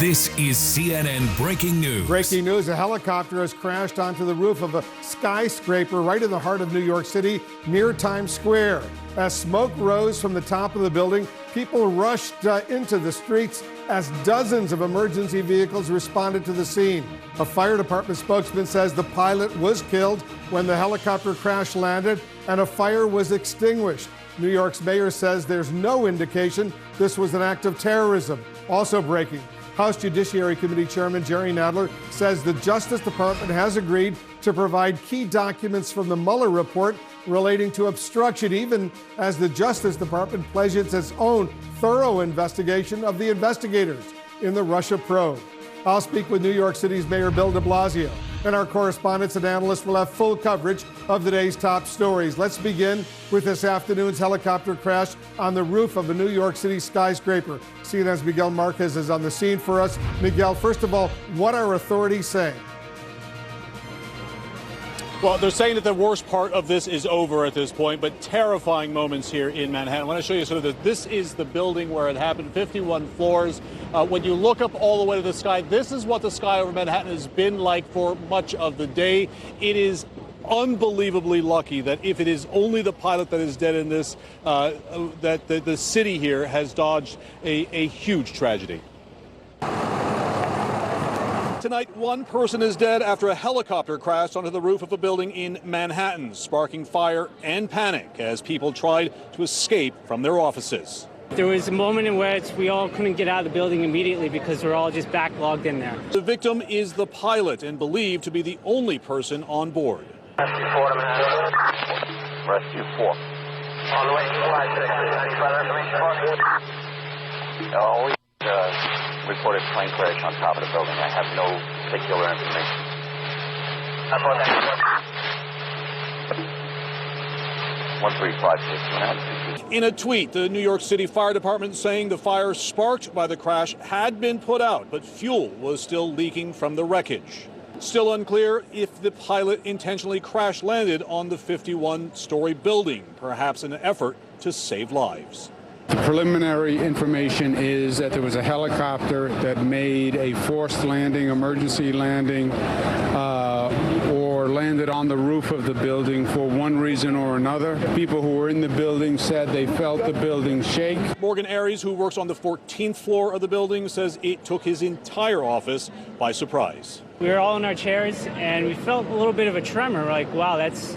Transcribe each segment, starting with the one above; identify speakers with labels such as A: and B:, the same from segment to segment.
A: This is CNN Breaking News.
B: Breaking news, a helicopter has crashed onto the roof of a skyscraper right in the heart of New York City near Times Square. As smoke rose from the top of the building, people rushed into the streets as dozens of emergency vehicles responded to the scene. A fire department spokesman says the pilot was killed when the helicopter crash landed and a fire was extinguished. New York's mayor says there's no indication this was an act of terrorism. Also breaking, House Judiciary Committee Chairman Jerry Nadler says the Justice Department has agreed to provide key documents from the Muller report relating to obstruction, even as the Justice Department pledges its own thorough investigation of the investigators in the Russia probe. I'll speak with New York City's Mayor Bill de Blasio, and our correspondents and analysts will have full coverage of the day's top stories. Let's begin with this afternoon's helicopter crash on the roof of a New York City skyscraper. CNN's Miguel Marquez is on the scene for us. Miguel, first of all, what are authorities saying?
C: Well, they're saying that the worst part of this is over at this point, but terrifying moments here in Manhattan. I want to show you sort of this is the building where it happened, 51 floors. When you look up all the way to the sky, this is what the sky over Manhattan has been like for much of the day. It is unbelievably lucky that if it is only the pilot that is dead in this, that the city here has dodged a huge tragedy. Tonight, one person is dead after a helicopter crashed onto the roof of a building in Manhattan, sparking fire and panic as people tried to escape from their offices.
D: There was a moment in which we all couldn't get out of the building immediately because we're all just backlogged in there.
C: The victim is the pilot and believed to be the only person on board.
E: Rescue 4 to Manhattan. Rescue 4. On the way to flight 6, any further information? Oh, reported plane crash on top of the building. I have no particular information. That's what that is. 1356.
C: In a tweet, the New York City Fire Department saying the fire sparked by the crash had been put out, but fuel was still leaking from the wreckage. Still unclear if the pilot intentionally crash landed on the 51-story building, perhaps in an effort to save lives.
F: The preliminary information is that there was a helicopter that made a forced landing, emergency landing, or landed on the roof of the building for one reason or another. People who were in the building said they felt the building shake.
C: Morgan Aries, who works on the 14th floor of the building, says it took his entire office by surprise.
D: We were all in our chairs and we felt a little bit of a tremor, like, wow, that's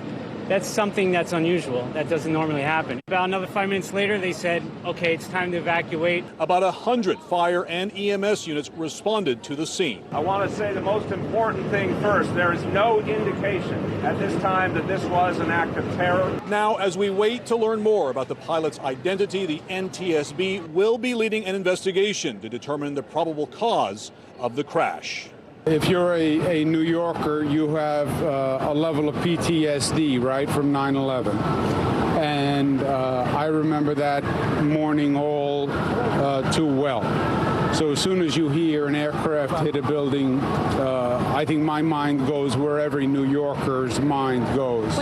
D: something that's unusual. That doesn't normally happen. About another 5 minutes later, they said, okay, it's time to evacuate.
C: About 100 fire and EMS units responded to the scene.
G: I want to say the most important thing first. There is no indication at this time that this was an act of terror.
C: Now, as we wait to learn more about the pilot's identity, the NTSB will be leading an investigation to determine the probable cause of the crash.
F: If you're a New Yorker, you have a level of PTSD, right, from 9/11. And I remember that morning all too well. So as soon as you hear an aircraft hit a building, I think my mind goes where every New Yorker's mind goes.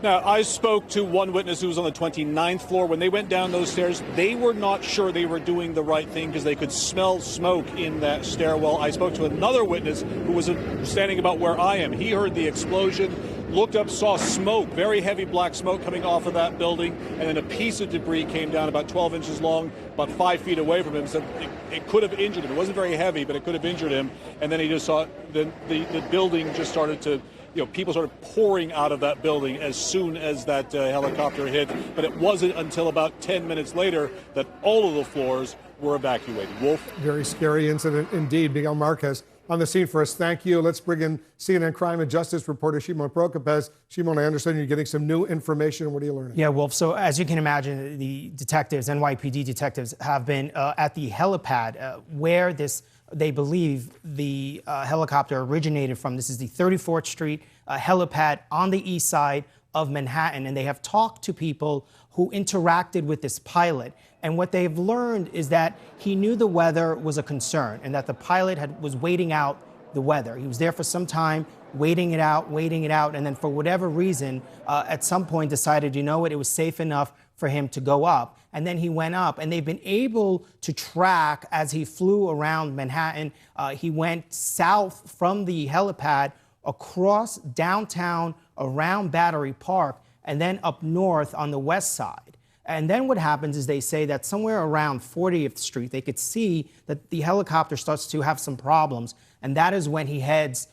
C: Now, I spoke to one witness who was on the 29th floor. When they went down those stairs, they were not sure they were doing the right thing because they could smell smoke in that stairwell. I spoke to another witness who was standing about where I am. He heard the explosion, looked up, saw smoke, very heavy black smoke coming off of that building, and then a piece of debris came down about 12 inches long, about 5 feet away from him. So it could have injured him. It wasn't very heavy, but it could have injured him. And then he just saw the building just started to, people started pouring out of that building as soon as that helicopter hit. But it wasn't until about 10 minutes later that all of the floors were evacuated. Wolf?
B: Very scary incident indeed. Miguel Marquez on the scene for us. Thank you. Let's bring in CNN crime and justice reporter Shimon Prokopez. Shimon, I understand you're getting some new information. What are you learning?
H: Yeah, Wolf. So as you can imagine, the detectives, NYPD detectives, have been at the helipad where they believe the helicopter originated from. This is the 34th Street helipad on the east side of Manhattan. And they have talked to people who interacted with this pilot. And what they've learned is that he knew the weather was a concern and that the pilot was waiting out the weather. He was there for some time, waiting it out, and then for whatever reason, at some point decided, you know what, it was safe enough for him to go up. And then he went up, and they've been able to track as he flew around Manhattan. He went south from the helipad across downtown around Battery Park and then up north on the west side. And then what happens is they say that somewhere around 40th Street, they could see that the helicopter starts to have some problems. And that is when he heads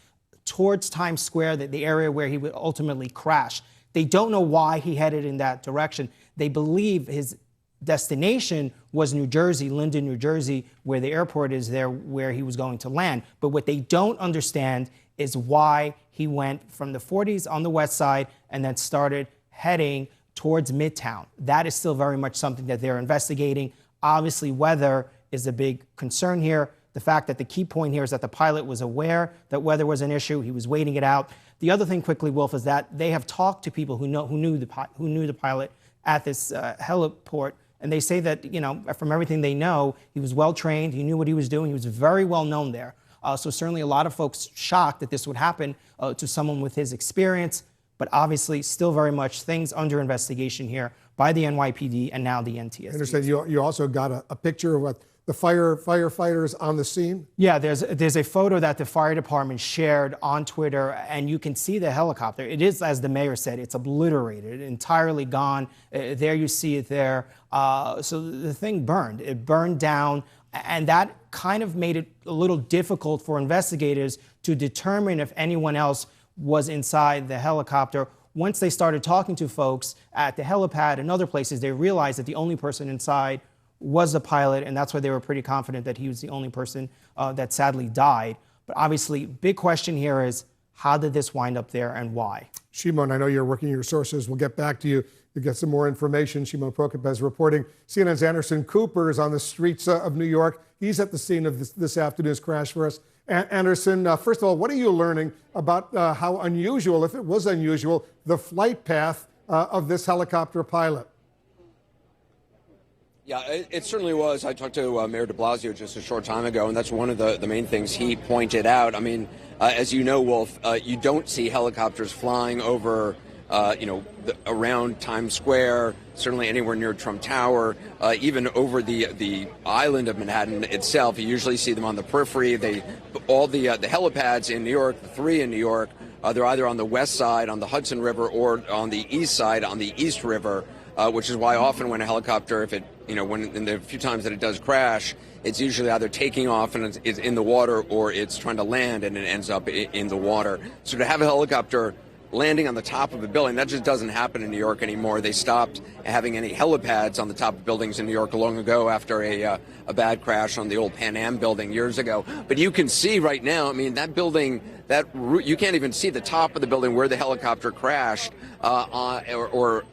H: towards Times Square, the area where he would ultimately crash. They don't know why he headed in that direction. They believe his destination was New Jersey, Linden, New Jersey, where the airport is there, where he was going to land. But what they don't understand is why he went from the 40s on the west side and then started heading towards Midtown. That is still very much something that they're investigating. Obviously, weather is a big concern here. The fact that the key point here is that the pilot was aware that weather was an issue. He was waiting it out. The other thing quickly, Wolf, is that they have talked to people who knew the pilot at this heliport, and they say that, from everything they know, he was well trained. He knew what he was doing. He was very well known there. So certainly a lot of folks shocked that this would happen to someone with his experience, but obviously still very much things under investigation here by the NYPD and now the NTSB.
B: I understand you also got a picture of what the firefighters on the scene?
H: Yeah, there's a photo that the fire department shared on Twitter, and you can see the helicopter. It is, as the mayor said, it's obliterated, entirely gone. There you see it there. So the thing burned. It burned down, and that kind of made it a little difficult for investigators to determine if anyone else was inside the helicopter. Once they started talking to folks at the helipad and other places, they realized that the only person inside was the pilot, and that's why they were pretty confident that he was the only person that sadly died. But obviously, big question here is, how did this wind up there and why?
B: Shimon, I know you're working your sources. We'll get back to you to get some more information. Shimon Prokopez reporting. CNN's Anderson Cooper is on the streets of New York. He's at the scene of this afternoon's crash for us. Anderson, first of all, what are you learning about how unusual, if it was unusual, the flight path of this helicopter pilot?
I: Yeah, it certainly was. I talked to Mayor de Blasio just a short time ago, and that's one of the main things he pointed out. I mean, as you know, Wolf, you don't see helicopters flying over, around Times Square, certainly anywhere near Trump Tower, even over the island of Manhattan itself. You usually see them on the periphery. All the helipads in New York, the three in New York, they're either on the west side, on the Hudson River, or on the east side, on the East River. Which is why often when a helicopter, when in the few times that it does crash, it's usually either taking off and it's in the water, or it's trying to land and it ends up in the water. So to have a helicopter landing on the top of a building, that just doesn't happen in New York anymore. They stopped having any helipads on the top of buildings in New York long ago after a bad crash on the old Pan Am building years ago. But you can see right now, I mean, that building, you can't even see the top of the building where the helicopter crashed, or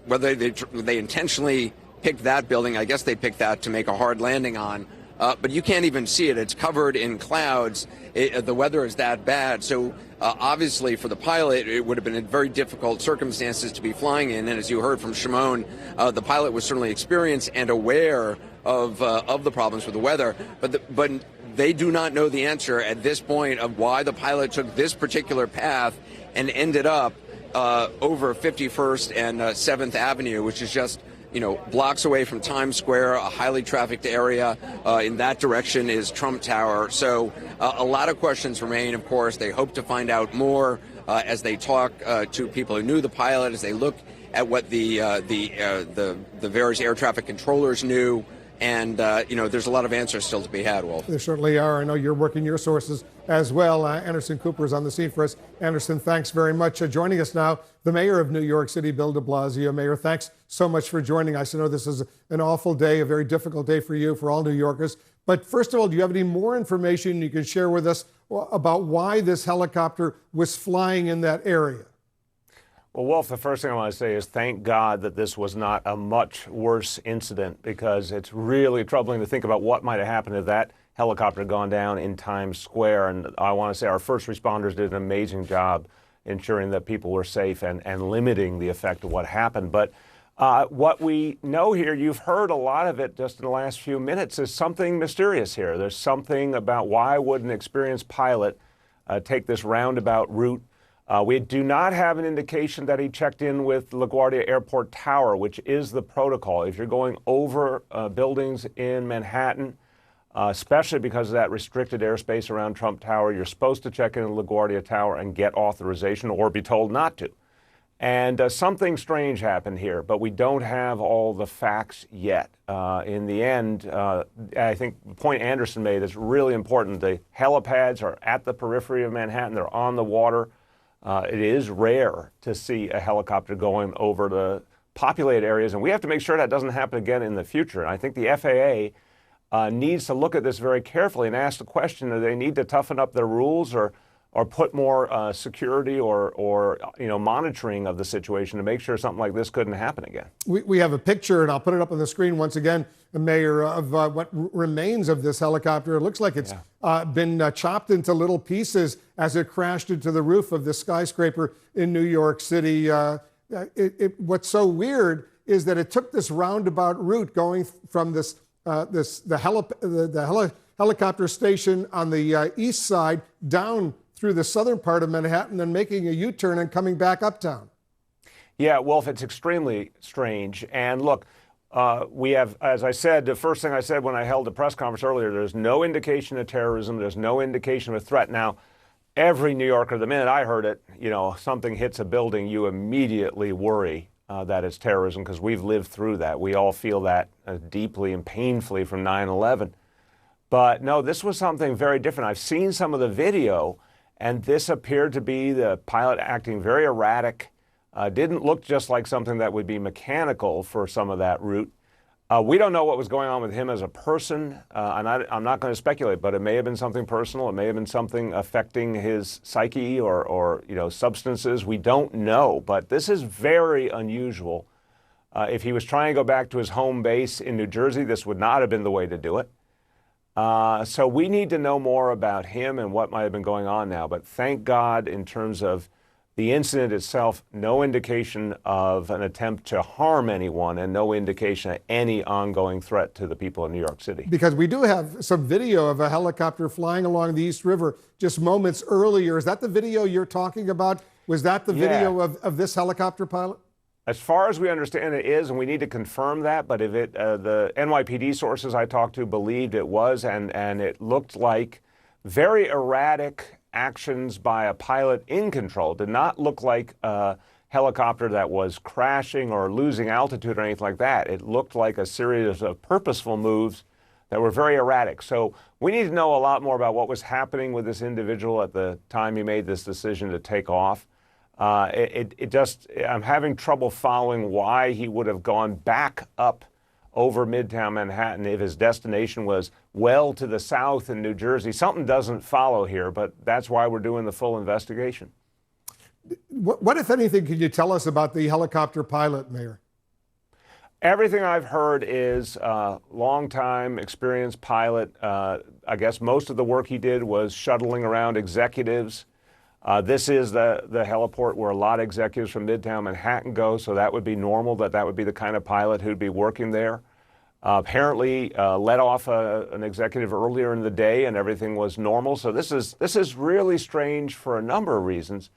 I: whether they intentionally picked that building. I guess they picked that to make a hard landing on. But you can't even see it. It's covered in clouds. The weather is that bad. So obviously for the pilot, it would have been in very difficult circumstances to be flying in. And as you heard from Shimon, the pilot was certainly experienced and aware of the problems with the weather. But they do not know the answer at this point of why the pilot took this particular path and ended up over 51st and 7th Avenue, which is just, blocks away from Times Square, a highly trafficked area. In that direction is Trump Tower. So a lot of questions remain, of course. They hope to find out more as they talk to people who knew the pilot, as they look at what the various air traffic controllers knew. And, there's a lot of answers still to be had, Wolf.
B: There certainly are. I know you're working your sources as well. Anderson Cooper is on the scene for us. Anderson, thanks very much. Joining us now, the mayor of New York City, Bill de Blasio. Mayor, thanks so much for joining us. I know this is an awful day, a very difficult day for you, for all New Yorkers. But first of all, do you have any more information you can share with us about why this helicopter was flying in that area?
G: Well, Wolf, the first thing I want to say is thank God that this was not a much worse incident, because it's really troubling to think about what might have happened if that helicopter had gone down in Times Square. And I want to say our first responders did an amazing job ensuring that people were safe and limiting the effect of what happened. But what we know here, you've heard a lot of it just in the last few minutes, is something mysterious here. There's something about why would an experienced pilot take this roundabout route We do not have an indication that he checked in with LaGuardia Airport Tower, which is the protocol. If you're going over buildings in Manhattan, especially because of that restricted airspace around Trump Tower, you're supposed to check in with LaGuardia Tower and get authorization or be told not to. And something strange happened here, but we don't have all the facts yet. In the end, I think the point Anderson made is really important. The helipads are at the periphery of Manhattan. They're on the water. It is rare to see a helicopter going over the populated areas, and we have to make sure that doesn't happen again in the future. And I think the FAA needs to look at this very carefully and ask the question, do they need to toughen up their rules or put more security or monitoring of the situation to make sure something like this couldn't happen again?
B: We have a picture, and I'll put it up on the screen once again, Mayor, of what remains of this helicopter. It looks like it's been chopped into little pieces as it crashed into the roof of the skyscraper in New York City. What's so weird is that it took this roundabout route going from the helicopter station on the east side down through the southern part of Manhattan and making a U-turn and coming back uptown.
G: Yeah, Wolf, it's extremely strange. And look, we have, as I said, the first thing I said when I held the press conference earlier, there's no indication of terrorism. There's no indication of a threat. Now, every New Yorker, the minute I heard it, something hits a building, you immediately worry that it's terrorism, because we've lived through that. We all feel that deeply and painfully from 9/11. But no, this was something very different. I've seen some of the video, and this appeared to be the pilot acting very erratic. Didn't look just like something that would be mechanical for some of that route. We don't know what was going on with him as a person, and I'm not going to speculate, but it may have been something personal. It may have been something affecting his psyche or substances. We don't know, but this is very unusual. If he was trying to go back to his home base in New Jersey, this would not have been the way to do it. So we need to know more about him and what might have been going on now. But thank God, in terms of the incident itself, no indication of an attempt to harm anyone and no indication of any ongoing threat to the people of New York City.
B: Because we do have some video of a helicopter flying along the East River just moments earlier. Is that the video you're talking about? Was that the video of this helicopter pilot?
G: As far as we understand, it is, and we need to confirm that. But if the NYPD sources I talked to believed it was, and it looked like very erratic actions by a pilot in control. Did not look like a helicopter that was crashing or losing altitude or anything like that. It looked like a series of purposeful moves that were very erratic. So we need to know a lot more about what was happening with this individual at the time he made this decision to take off. I'm having trouble following why he would have gone back up over Midtown Manhattan if his destination was well to the south in New Jersey. Something doesn't follow here, but that's why we're doing the full investigation.
B: What if anything, can you tell us about the helicopter pilot, Mayor?
G: Everything I've heard is long-time experienced pilot. I guess most of the work he did was shuttling around executives. This is the heliport where a lot of executives from Midtown Manhattan go, so that would be normal, that would be the kind of pilot who'd be working there. Apparently let off an executive earlier in the day and everything was normal. So this is really strange for a number of reasons.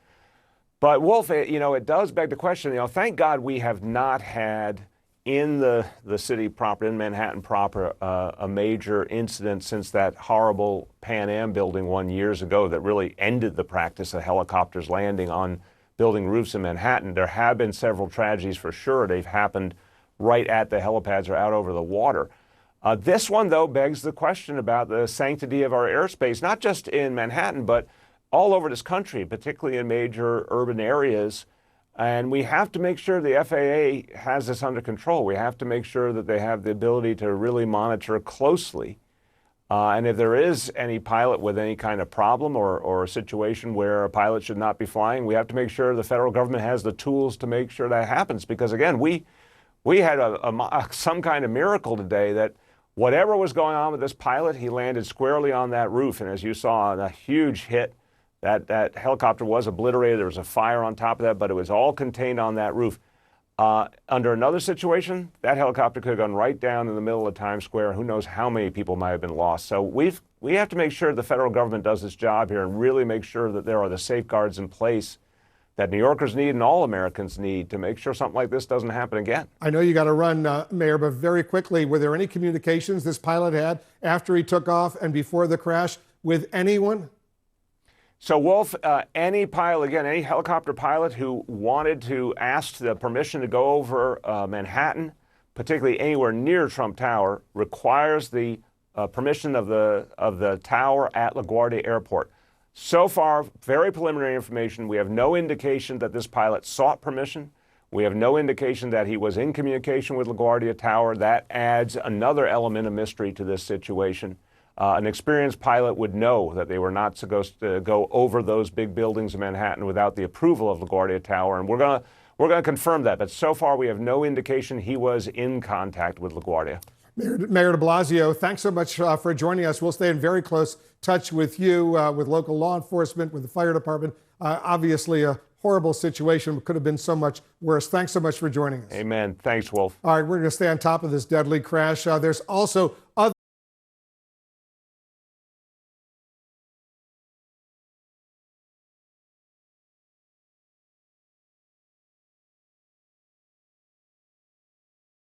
G: But Wolf, it does beg the question, thank God we have not had in the city proper, in Manhattan proper, a major incident since that horrible Pan Am building 1 year ago that really ended the practice of helicopters landing on building roofs in Manhattan. There have been several tragedies for sure. They've happened right at the helipads or out over the water. This one, though, begs the question about the sanctity of our airspace, not just in Manhattan, but all over this country, particularly in major urban areas. And we have to make sure the FAA has this under control. We have to make sure that they have the ability to really monitor closely. And if there is any pilot with any kind of problem or a situation where a pilot should not be flying, we have to make sure the federal government has the tools to make sure that happens. Because again, we had some kind of miracle today that whatever was going on with this pilot, he landed squarely on that roof. And as you saw, a huge hit. That helicopter was obliterated. There was a fire on top of that, but it was all contained on that roof. Under another situation, that helicopter could have gone right down in the middle of Times Square. Who knows how many people might have been lost. So we have to make sure the federal government does its job here and really make sure that there are the safeguards in place that New Yorkers need and all Americans need to make sure something like this doesn't happen again.
B: I know you got to run, Mayor, but very quickly, were there any communications this pilot had after he took off and before the crash with anyone?
G: So, Wolf, any pilot, again, any helicopter pilot who wanted to ask the permission to go over Manhattan, particularly anywhere near Trump Tower, requires the permission of the tower at LaGuardia Airport. So far, very preliminary information. We have no indication that this pilot sought permission. We have no indication that he was in communication with LaGuardia Tower. That adds another element of mystery to this situation. An experienced pilot would know that they were not supposed to go over those big buildings in Manhattan without the approval of LaGuardia Tower, and we're going to confirm that. But so far, we have no indication he was in contact with LaGuardia.
B: Mayor de Blasio, thanks so much for joining us. We'll stay in very close touch with you, with local law enforcement, with the fire department. Obviously, a horrible situation. Could have been so much worse. Thanks so much for joining us.
G: Amen. Thanks, Wolf.
B: All right, we're going to stay on top of this deadly crash. There's also other